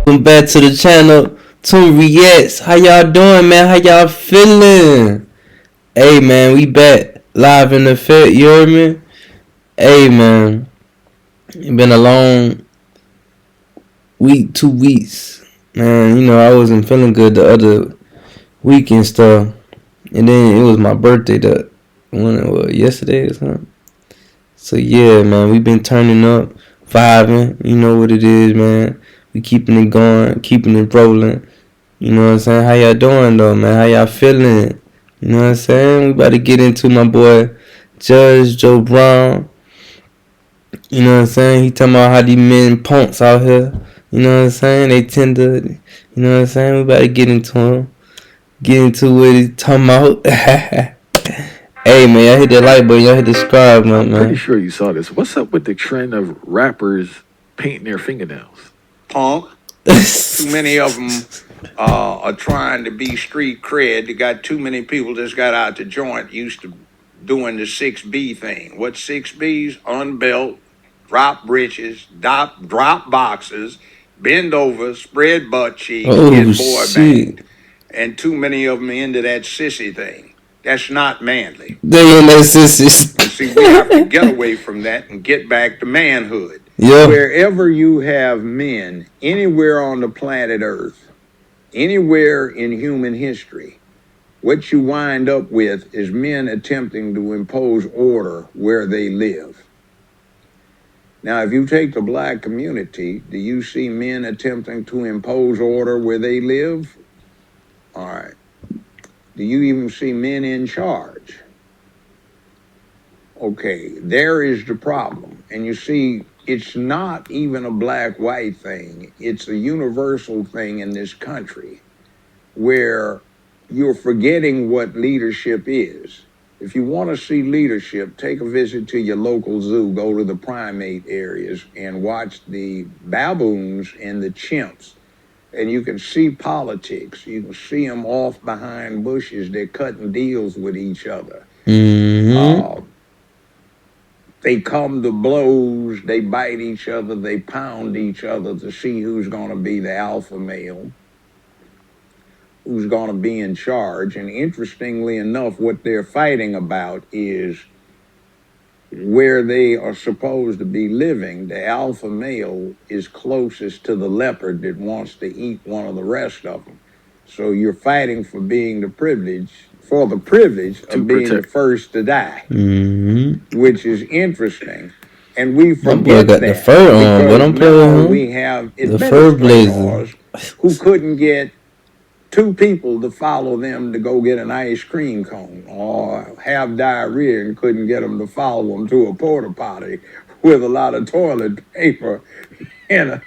Welcome back to the channel. Tune Reacts. How y'all doing, man? How y'all feeling? Hey, man, we back live in the fit. You heard me? Hey, man, it been a long week, 2 weeks, man. I wasn't feeling good the other week and stuff, and then it was my birthday yesterday or something. So yeah, man, we been turning up, vibing. You know what it is, man. We keeping it going, keeping it rolling. You know what I'm saying? How y'all doing though, man? How y'all feeling? You know what I'm saying? We about to get into my boy Judge Joe Brown. You know what I'm saying? He talking about how these men punks out here. You know what I'm saying? They tend to, you know what I'm saying? We about to get into him. Get into what he's talking about. Hey man, y'all hit that like button, y'all hit the subscribe button, I'm pretty man. sure you saw this. What's up with the trend of rappers painting their fingernails? Punk. Too many of them are trying to be street cred. You got too many people that's got out the joint used to doing the 6B thing. What 6Bs? Unbelt, drop breeches, drop boxes, bend over, spread butt cheeks, Oh get boy shit. banged. And too many of them into that sissy thing. That's not manly. They in that sissies. And see, we have to get away from that and get back to manhood. Yeah. Wherever you have men, anywhere on the planet Earth, anywhere in human history, what you wind up with is men attempting to impose order where they live. Now, if you take the black community, do you see men attempting to impose order where they live? All right. Do you even see men in charge? Okay, there is the problem. And you see, it's not even a black-white thing. It's a universal thing in this country where you're forgetting what leadership is. If you want to see leadership, take a visit to your local zoo, go to the primate areas and watch the baboons and the chimps. And you can see politics. You can see them off behind bushes. They're cutting deals with each other. They come to blows, they bite each other, they pound each other to see who's going to be the alpha male, who's going to be in charge. And interestingly enough, what they're fighting about is where they are supposed to be living. The alpha male is closest to the leopard that wants to eat one of the rest of them. So you're fighting for being the privilege of being the first to die, which is interesting. And we forget got that the fur on, but because I'm playing now him. we have The fur blazer. administrators who couldn't get two people to follow them to go get an ice cream cone or have diarrhea and couldn't get them to follow them to a porta potty with a lot of toilet paper and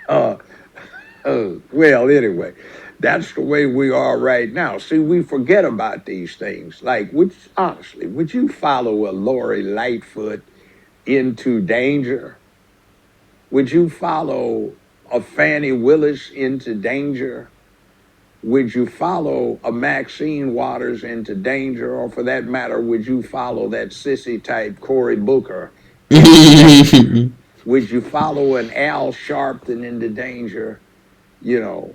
well, anyway, that's the way we are right now. See, we forget about these things. Like, honestly, would you follow a Lori Lightfoot into danger? Would you follow a Fannie Willis into danger? Would you follow a Maxine Waters into danger? Or for that matter, would you follow that sissy type Cory Booker into danger? Would you follow an Al Sharpton into danger? You know,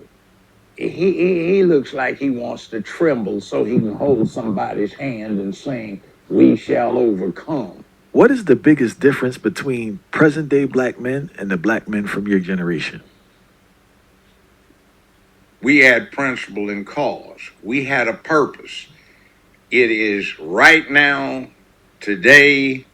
he looks like he wants to tremble so he can hold somebody's hand and sing, "We shall overcome." What is the biggest difference between present day black men and the black men from your generation? We had principle and cause. We had a purpose. It is right now, today,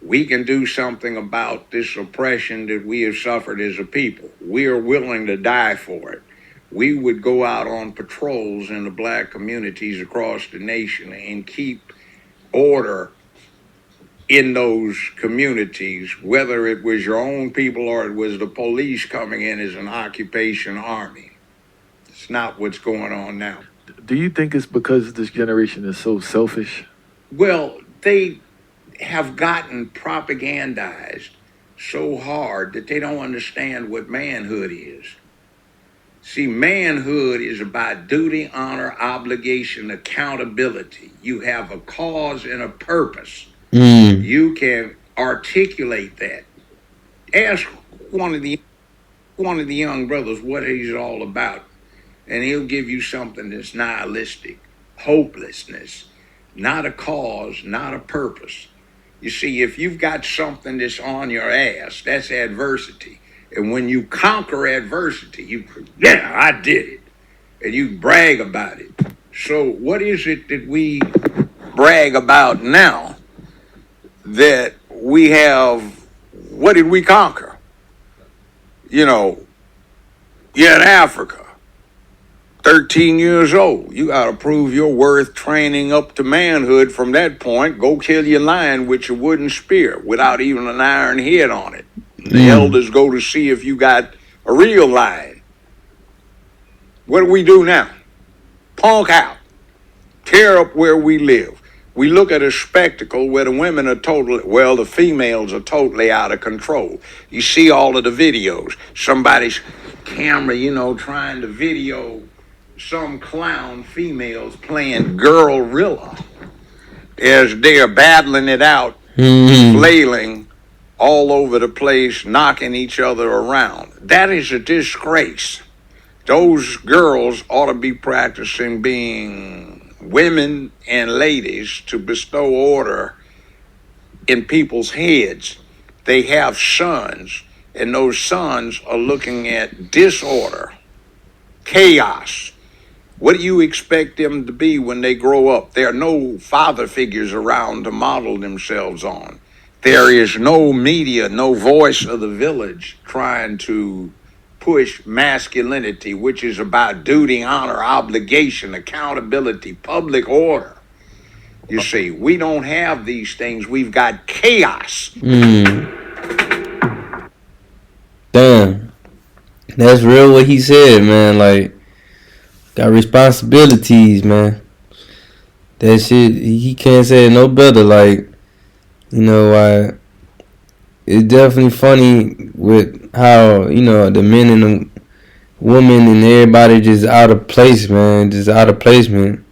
we can do something about this oppression that we have suffered as a people. We are willing to die for it. We would go out on patrols in the black communities across the nation and keep order in those communities, whether it was your own people or it was the police coming in as an occupation army. It's not what's going on now. Do you think it's because this generation is so selfish? Well, they have gotten propagandized so hard that they don't understand what manhood is. See, manhood is about duty, honor, obligation, accountability. You have a cause and a purpose. You can articulate that. Ask one of the one of the young brothers what he's all about, and he'll give you something that's nihilistic, hopelessness, not a cause, not a purpose. You see, if you've got something that's on your ass, that's adversity. And when you conquer adversity, yeah, I did it. And you brag about it. So what is it that we brag about now that we have? What did we conquer? You know, you're in Africa, 13 years old. You got to prove your worth training up to manhood. From that point, go kill your lion with your wooden spear without even an iron head on it. The elders go to see if you got a real lion. What do we do now? Punk out. Tear up where we live. We look at a spectacle where the women are the females are totally out of control. You see all of the videos. Somebody's camera, trying to video some clown females playing girl-rilla as they're battling it out, flailing all over the place, knocking each other around. That is a disgrace. Those girls ought to be practicing being women and ladies to bestow order in people's heads. They have sons, and those sons are looking at disorder, chaos. What do you expect them to be when they grow up? There are no father figures around to model themselves on. There is no media, no voice of the village trying to push masculinity, which is about duty, honor, obligation, accountability, public order. You see, we don't have these things. We've got chaos. Damn. That's real what he said, man. Like, got responsibilities, man. That shit, he can't say it no better. Like, it's definitely funny with how, the men and the women and everybody just out of place, man. Just out of placement.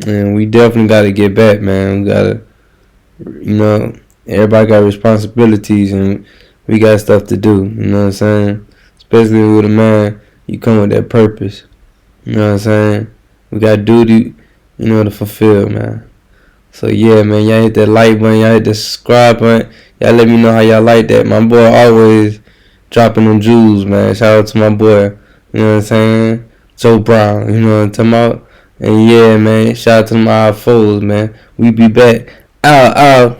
And we definitely got to get back, man. We got to, everybody got responsibilities and we got stuff to do. You know what I'm saying? Especially with a man, you come with that purpose. You know what I'm saying? We got duty, to fulfill, man. So, yeah, man, y'all hit that like button. Y'all hit the subscribe button. Y'all let me know how y'all like that. My boy always dropping them jewels, man. Shout out to my boy, you know what I'm saying? Joe Brown, you know what I'm talking about? And, yeah, man, shout out to my I.F.Os, man. We be back. Out.